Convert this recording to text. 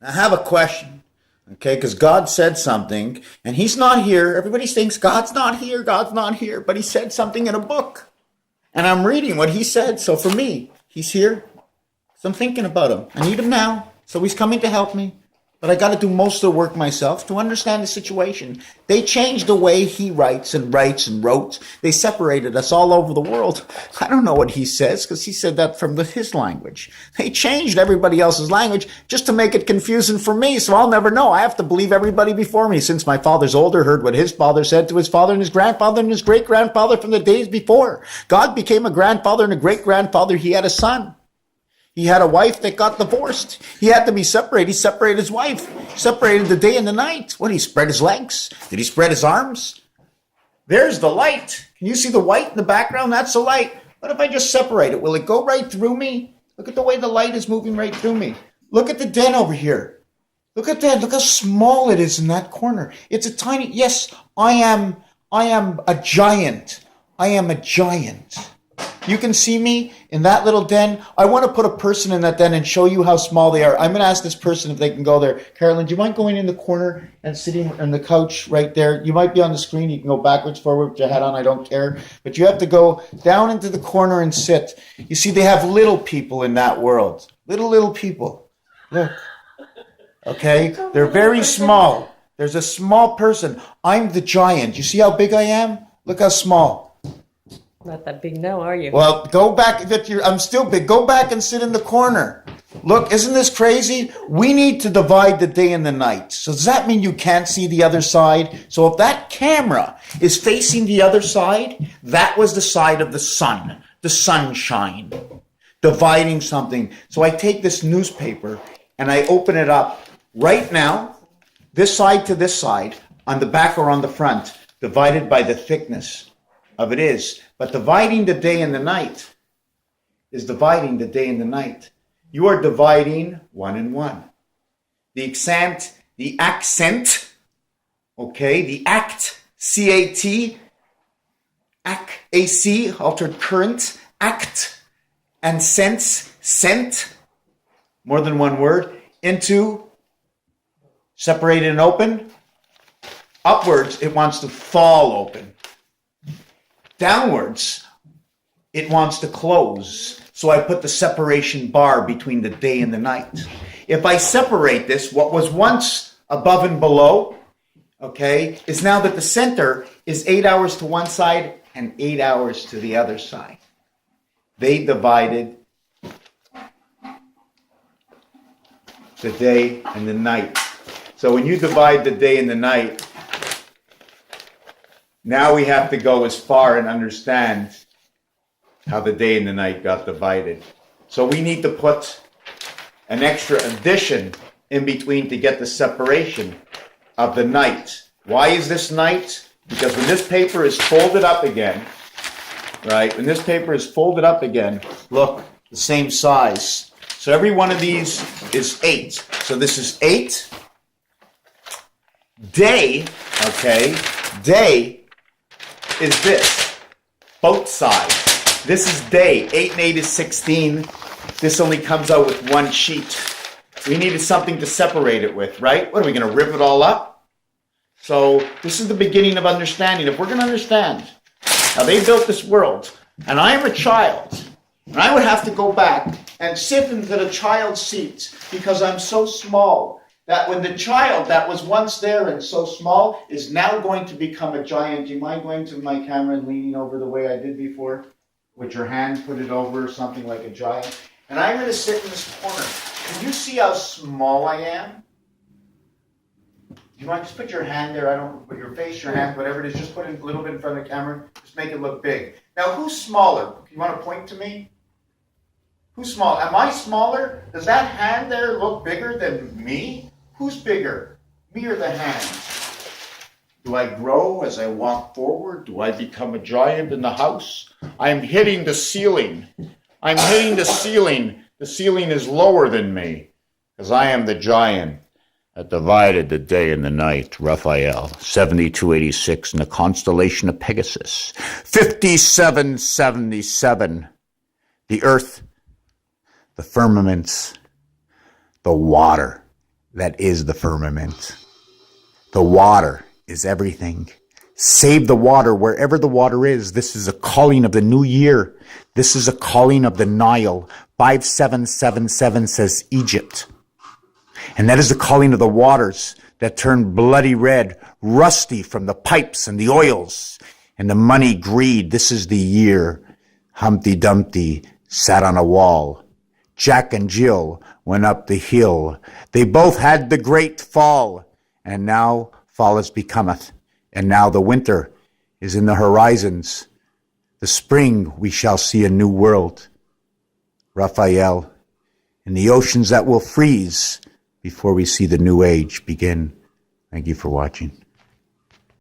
I have a question, okay? Because God said something, and He's not here. Everybody thinks God's not here, God's not here, but He said something in a book. And I'm reading what He said. So for me, He's here. So I'm thinking about Him. I need Him now. So He's coming to help me. But I got to do most of the work myself to understand the situation. They changed the way He writes and wrote. They separated us all over the world. I don't know what He says because He said that from His language. They changed everybody else's language just to make it confusing for me, so I'll never know. I have to believe everybody before me. Since my father's older, heard what his father said to his father and his grandfather and his great-grandfather from the days before. God became a grandfather and a great-grandfather. He had a son. He had a wife that got divorced. He had to be separated. He separated his wife. Separated the day and the night. What, did he spread his legs? Did he spread his arms? There's the light. Can you see the white in the background? That's the light. What if I just separate it? Will it go right through me? Look at the way the light is moving right through me. Look at the den over here. Look at that. Look how small it is in that corner. It's a tiny, yes, I am a giant. I am a giant. You can see me in that little den. I want to put a person in that den and show you how small they are. I'm going to ask this person if they can go there. Carolyn, do you mind going in the corner and sitting on the couch right there? You might be on the screen. You can go backwards, forward with your hat on. I don't care. But you have to go down into the corner and sit. You see, they have little people in that world. Little people. Look. Okay? They're very small. There's a small person. I'm the giant. You see how big I am? Look how small. Not that big now, are you? Well, go back. I'm still big. Go back and sit in the corner. Look, isn't this crazy? We need to divide the day and the night. So does that mean you can't see the other side? So if that camera is facing the other side, that was the side of the sun, the sunshine, dividing something. So I take this newspaper and I open it up right now, this side to this side, on the back or on the front, divided by the thickness of it is. But dividing the day and the night is dividing the day and the night. You are dividing one and one. The accent, okay, the act, C-A-T, A-C, altered current, act, and sense, sent, more than one word, into separated and open. Upwards, it wants to fall open. Downwards, it wants to close. So I put the separation bar between the day and the night. If I separate this, what was once above and below, okay, is now that the center is 8 hours to one side and 8 hours to the other side. They divided the day and the night. So when you divide the day and the night, now we have to go as far and understand how the day and the night got divided. So we need to put an extra addition in between to get the separation of the night. Why is this night? Because when this paper is folded up again, right? When this paper is folded up again, look, the same size. So every one of these is 8. So this is 8. Day, okay, day is this, both sides. This is day, 8 and 8 is 16. This only comes out with one sheet. We needed something to separate it with, right? What, are we going to rip it all up? So this is the beginning of understanding. If we're going to understand how they built this world, and I am a child, and I would have to go back and sit into the child's seat because I'm so small that when the child that was once there and so small is now going to become a giant. Do you mind going to my camera and leaning over the way I did before? With your hand, put it over something like a giant. And I'm going to sit in this corner. Can you see how small I am? Do you mind just put your hand there? I don't put your face, your hand, whatever it is. Just put it a little bit in front of the camera. Just make it look big. Now, who's smaller? You want to point to me? Who's small? Am I smaller? Does that hand there look bigger than me? Who's bigger? Me or the hand? Do I grow as I walk forward? Do I become a giant in the house? I'm hitting the ceiling. I'm hitting the ceiling. The ceiling is lower than me because I am the giant that divided the day and the night. Raphael, 7286 in the constellation of Pegasus. 5777. The earth, the firmaments, the water, that is the firmament. The water is everything. Save the water wherever the water is. This is a calling of the new year. This is a calling of the Nile. 5777 says Egypt. And that is the calling of the waters that turn bloody red, rusty from the pipes and the oils and the money greed. This is the year Humpty Dumpty sat on a wall. Jack and Jill went up the hill. They both had the great fall. And now fall is becometh. And now the winter is in the horizons. The spring we shall see a new world. Raphael, in the oceans that will freeze before we see the new age begin. Thank you for watching.